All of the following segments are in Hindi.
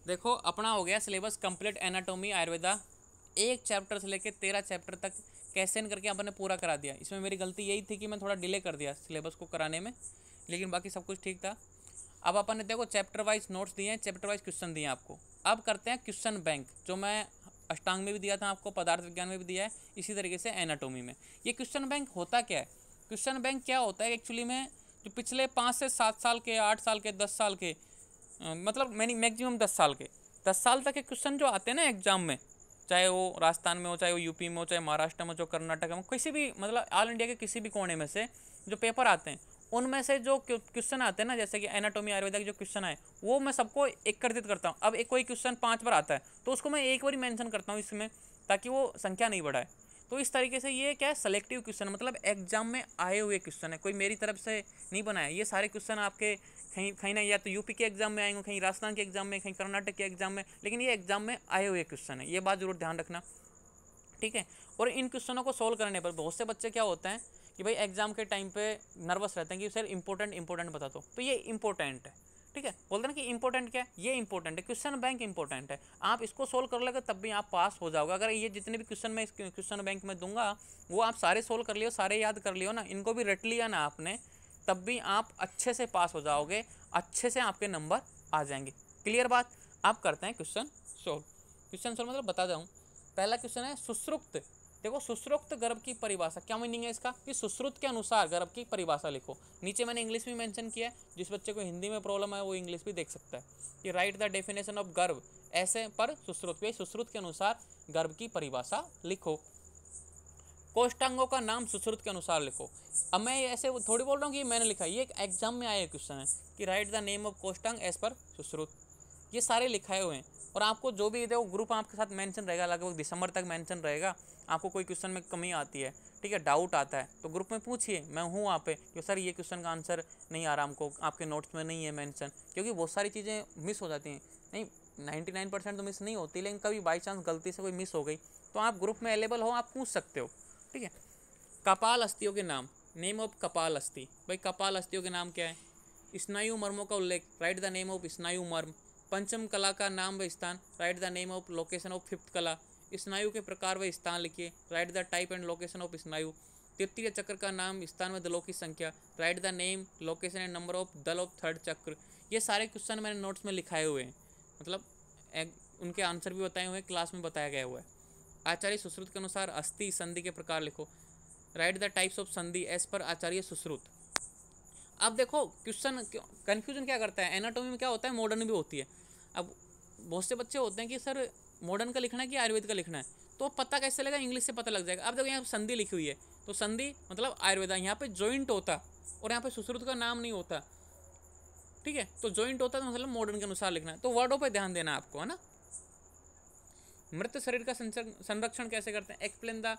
देखो अपना हो गया सिलेबस कंप्लीट एनाटॉमी आयुर्वेदा, एक चैप्टर से लेके 13 चैप्टर तक कैसे इन करके अपन ने पूरा करा दिया। इसमें मेरी गलती यही थी कि मैं थोड़ा डिले कर दिया सिलेबस को कराने में, लेकिन बाकी सब कुछ ठीक था। अब अपन ने देखो चैप्टर वाइज नोट्स दिए हैं, चैप्टर वाइज क्वेश्चन दिए हैं आपको। अब करते हैं क्वेश्चन बैंक, जो मैं अष्टांग में भी दिया था आपको, पदार्थ विज्ञान में भी दिया है, इसी तरीके से एनाटॉमी में। ये क्वेश्चन बैंक होता क्या है? क्वेश्चन बैंक क्या होता है एक्चुअली में, जो पिछले 5 से 7 साल के, 8 साल के, 10 साल के, मतलब मैक्सिमम 10 साल के, 10 साल तक के क्वेश्चन जो आते हैं ना एग्जाम में, चाहे वो राजस्थान में हो, चाहे वो यूपी में हो, चाहे महाराष्ट्र में, जो कर्नाटक में, किसी भी मतलब ऑल इंडिया के किसी भी कोने में से जो पेपर आते हैं, उनमें से जो क्वेश्चन आते हैं ना, जैसे कि एनाटॉमी आयुर्वेदा के जो क्वेश्चन आए, वो मैं सबको एकत्रित करता हूँ। अब एक कोई क्वेश्चन 5 बार आता है तो उसको मैं एक बार ही मेंशन करता हूँ इसमें, ताकि वो संख्या नहीं बढ़ाए। तो इस तरीके से ये क्या है, सेलेक्टिव क्वेश्चन, मतलब एग्जाम में आए हुए क्वेश्चन है, कोई मेरी तरफ से नहीं बनाया। ये सारे क्वेश्चन आपके कहीं कहीं ना या तो यूपी के एग्जाम में आएंगे, कहीं राजस्थान के एग्जाम में, कहीं कर्नाटक के एग्जाम में, लेकिन ये एग्जाम में आए हुए क्वेश्चन है, ये बात जरूर ध्यान रखना, ठीक है। और इन क्वेश्चनों को सोल्व करने पर बहुत से बच्चे क्या होते हैं कि भाई एग्जाम के टाइम पे नर्वस रहते हैं कि सर इंपॉर्टेंट बता दो, तो ये इंपॉर्टेंट है, ठीक है। बोलते हैं ना कि इंपॉर्टेंट क्या है, ये इंपॉर्टेंट है, क्वेश्चन बैंक इंपॉर्टेंट है। आप इसको सोल्व कर लोगे तब भी आप पास हो जाओगे। अगर ये जितने भी क्वेश्चन मैं इस क्वेश्चन बैंक में दूंगा वो आप सारे सोल्व कर लियो, सारे याद कर लियो ना, इनको भी रट लिया ना आपने, तब भी आप अच्छे से पास हो जाओगे, अच्छे से आपके नंबर आ जाएंगे। क्लियर बात। आप करते हैं क्वेश्चन सोल्व। क्वेश्चन सोल्व मतलब बता जाऊँ, पहला क्वेश्चन है सुश्रुत। देखो सुश्रुत गर्भ की परिभाषा, क्या मीनिंग है इसका कि सुश्रुत के अनुसार गर्भ की परिभाषा लिखो। नीचे मैंने इंग्लिश में मेंशन किया है, जिस बच्चे को हिंदी में प्रॉब्लम है वो इंग्लिश भी देख सकता है कि राइट द डेफिनेशन ऑफ गर्भ, ऐसे पर सुश्रुत, सुश्रुत के अनुसार गर्भ की परिभाषा लिखो। कोष्ठांगों का नाम सुश्रुत के अनुसार लिखो। अब मैं ऐसे थोड़ी बोल रहा हूँ कि मैंने लिखा है, ये एक एग्जाम में आया क्वेश्चन है कि राइट द नेम ऑफ कोष्ठांग एज पर सुश्रुत, ये सारे लिखाए हुए हैं। और आपको जो भी देखो ग्रुप आपके साथ मेंशन रहेगा, लगभग दिसंबर तक मेंशन रहेगा। आपको कोई क्वेश्चन में कमी आती है, ठीक है, डाउट आता है, तो ग्रुप में पूछिए, मैं हूँ वहाँ पे कि सर ये क्वेश्चन का आंसर नहीं आ रहा हमको, आपके नोट्स में नहीं है मेंशन, क्योंकि बहुत सारी चीज़ें मिस हो जाती हैं। नहीं 99% तो मिस नहीं होती, लेकिन कभी बाई चांस गलती से कोई मिस हो गई तो आप ग्रुप में अवेलेबल हो, आप पूछ सकते हो, ठीक है। कपाल अस्थियों के नाम, नेम ऑफ कपाल अस्थि। भाई कपाल अस्थियों के नाम क्या है? स्नायु मर्मों का उल्लेख, राइट द नेम ऑफ स्नायु मर्म। पंचम कला का नाम व स्थान, right the name of location of fifth कला। स्नायु के प्रकार व स्थान लिखिए, write the type and location of स्नायु। तृतीय चक्र का नाम, स्थान व दलों की संख्या, right the name, location and number of दल ऑफ थर्ड चक्र। ये सारे क्वेश्चन मैंने नोट्स में लिखाए हुए हैं, मतलब उनके आंसर भी बताए हुए हैं, क्लास में बताया गया हुआ है। आचार्य सुश्रुत के अनुसार अस्थि संधि के प्रकार लिखो, राइट द टाइप्स ऑफ संधि एज पर आचार्य सुश्रुत। अब देखो क्वेश्चन कन्फ्यूजन क्या करता है, एनाटॉमी में क्या होता है, मॉडर्न भी होती है। अब बहुत से बच्चे होते हैं कि सर मॉडर्न का लिखना है कि आयुर्वेद का लिखना है, तो पता कैसे लगेगा, इंग्लिश से पता लग जाएगा। अब देखो यहाँ संधि लिखी हुई है, तो संधि मतलब आयुर्वेदा, यहाँ पे जॉइंट होता और यहाँ पे सुश्रुत का नाम नहीं होता, ठीक है, तो जॉइंट होता तो मतलब मॉडर्न के अनुसार लिखना है। तो वर्डों पर ध्यान देना आपको, है ना। मृत शरीर का संरक्षण कैसे करते हैं, explain the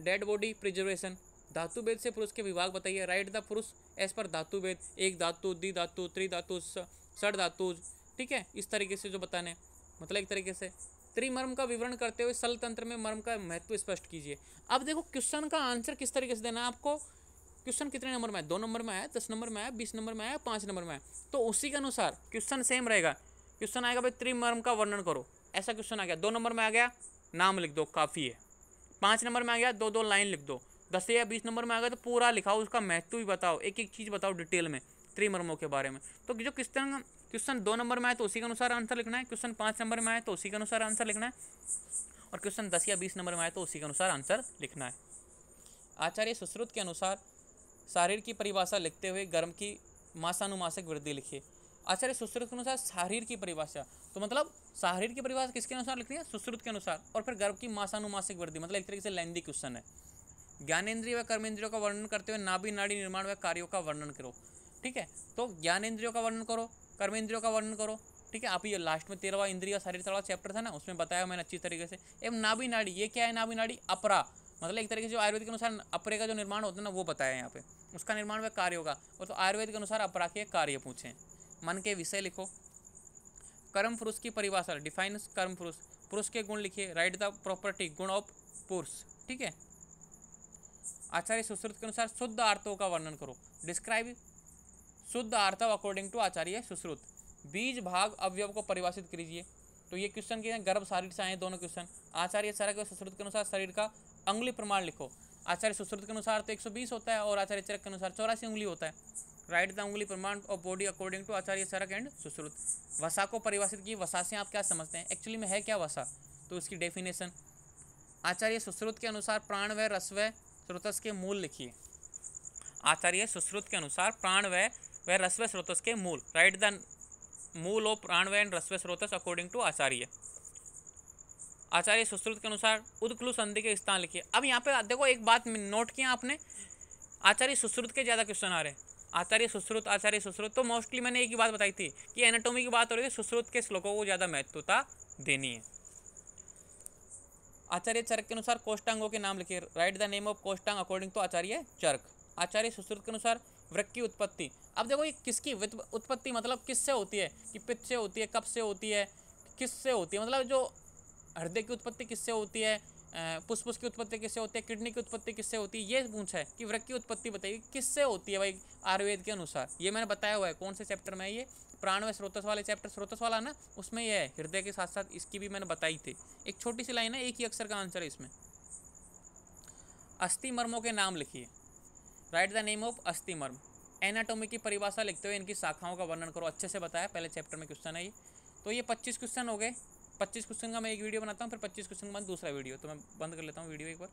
dead body preservation. धातु भेद से पुरुष के विभाग बताइए, राइट द पुरुष एज पर धातु भेद, एक धातु, द्वि धातु, त्रिधातु, षड धातु, ठीक है, इस तरीके से जो बताने, मतलब एक तरीके से त्रिमर्म का विवरण करते हुए सल तंत्र में मर्म का महत्व स्पष्ट कीजिए। अब देखो क्वेश्चन का आंसर किस तरीके से देना है आपको, क्वेश्चन कितने नंबर में है, 2 नंबर में आया, 10 नंबर में आया, 20 नंबर में आया, 5 नंबर में आया, तो उसी के अनुसार क्वेश्चन सेम रहेगा। क्वेश्चन आएगा भाई त्रिमर्म का वर्णन करो, ऐसा क्वेश्चन आ गया, 2 नंबर में आ गया नाम लिख दो, काफ़ी है। 5 नंबर में आ गया 2-2 लाइन लिख दो। 10 या 20 नंबर में आ गया तो पूरा लिखाओ, उसका महत्व भी बताओ, एक एक चीज़ बताओ डिटेल में त्रिमर्मों के बारे में। तो जो क्वेश्चन 2 नंबर में आए तो उसी के अनुसार आंसर लिखना है, क्वेश्चन 5 नंबर में आए तो उसी के अनुसार आंसर लिखना है, और क्वेश्चन 10 या 20 नंबर में आए तो उसी के अनुसार आंसर लिखना है। आचार्य सुश्रुत के अनुसार शारीर की परिभाषा लिखते हुए गर्भ की मासानुमासिक वृद्धि लिखिए। आचार्य सुश्रुत के अनुसार शारीर की परिभाषा, तो मतलब शारीर की परिभाषा किसके अनुसार लिखनी है, सुश्रुत के अनुसार, और फिर गर्भ की मासानुमासिक वृद्धि, मतलब एक तरीके से लेंदी क्वेश्चन है। ज्ञानेंद्रिय व कर्मेंद्रियों का वर्णन करते हुए नाभि नाड़ी निर्माण व कार्यों का वर्णन करो, ठीक है। तो ज्ञानेंद्रियों का वर्णन करो, कर्मेंद्रियों का वर्णन करो, ठीक है। आप ये लास्ट में 13वां इंद्रिय शरीर तड़ा चैप्टर था ना, उसमें बताया मैंने अच्छी तरीके से। एवं नाभि नाड़ी, ये क्या है, नाभि नाड़ी अपरा, मतलब एक तरीके से जो आयुर्वेद के अनुसार अपरे का जो निर्माण होता है ना वो बताया है यहाँ पे, उसका निर्माण व कार्य होगा। और तो आयुर्वेद के अनुसार अपरा के कार्य पूछें। मन के विषय लिखो। कर्म पुरुष की परिभाषा, डिफाइन कर्म पुरुष, पुरुष के गुण लिखिए, राइट द प्रॉपर्टी गुण ऑफ पुरुष, ठीक है। आचार्य सुश्रुत के अनुसार शुद्ध आर्तों का वर्णन करो, डिस्क्राइब शुद्ध आर्तव अकॉर्डिंग टू आचार्य सुश्रुत। बीज भाग अवयव को परिभाषित कीजिए। तो ये क्वेश्चन के गर्भ शारीर से आए दोनों क्वेश्चन। आचार्य चरक व सुश्रुत के अनुसार शरीर का अंगुली प्रमाण लिखो। आचार्य सुश्रुत के अनुसार तो 120 होता है और आचार्य चरक के अनुसार 84 उंगली होता है। राइट द अंगुली प्रमाण of body according to Acharya Charak and Sushruta. वसा को परिभाषित की। वसा से आप क्या समझते हैं, एक्चुअली में है क्या वसा, तो इसकी डेफिनेशन। आचार्य सुश्रुत के अनुसार प्राण व रस व स्रोतस के मूल लिखिए। आचार्य सुश्रुत के अनुसार प्राण व रस व स्रोतस के मूल। राइट द मूल ऑफ प्राण व रस व स्रोतस अकॉर्डिंग टू आचार्य। आचार्य सुश्रुत के अनुसार उदक्लु संधि के स्थान लिखिए। अब यहाँ पे देखो एक बात नोट किया आपने, आचार्य सुश्रुत के ज़्यादा क्वेश्चन आ रहे हैं। आचार्य सुश्रुत तो मोस्टली मैंने एक ही बात बताई थी कि एनाटॉमी की बात हो रही है, सुश्रुत के श्लोकों को ज़्यादा महत्वता देनी है। आचार्य चरक के अनुसार कोष्ठांगों के नाम लिखिए। राइट द नेम ऑफ कोष्ठांग अकॉर्डिंग टू आचार्य चरक। आचार्य सुश्रुत के अनुसार वृक्क की उत्पत्ति। अब देखो ये किसकी उत्पत्ति, मतलब किससे होती है, कि पित्त से होती है, कफ से होती है, किससे होती है, मतलब जो हृदय की उत्पत्ति किससे होती है, फुसफुस की उत्पत्ति किससे होती है, किडनी की उत्पत्ति किससे होती है, ये पूछा है कि वृक्क की उत्पत्ति बताइए किससे होती है भाई आयुर्वेद के अनुसार। ये मैंने बताया हुआ है कौन से चैप्टर में है, ये प्राण व स्रोतस वाले चैप्टर, स्रोतस वाला ना, उसमें ये है। हृदय के साथ साथ इसकी भी मैंने बताई थी। एक छोटी सी लाइन है, एक ही अक्षर का आंसर है इसमें। अस्थि मर्मों के नाम लिखिए। राइट द नेम ऑफ अस्थि मर्म। एनाटॉमी की परिभाषा लिखते हुए इनकी शाखाओं का वर्णन करो। अच्छे से बताया, पहले चैप्टर में क्वेश्चन है ये। तो ये 25 क्वेश्चन हो गए। 25 क्वेश्चन का मैं एक वीडियो बनाता हूँ, फिर 25 क्वेश्चन के बाद दूसरा वीडियो। तो मैं बंद कर लेता हूँ वीडियो एक बार।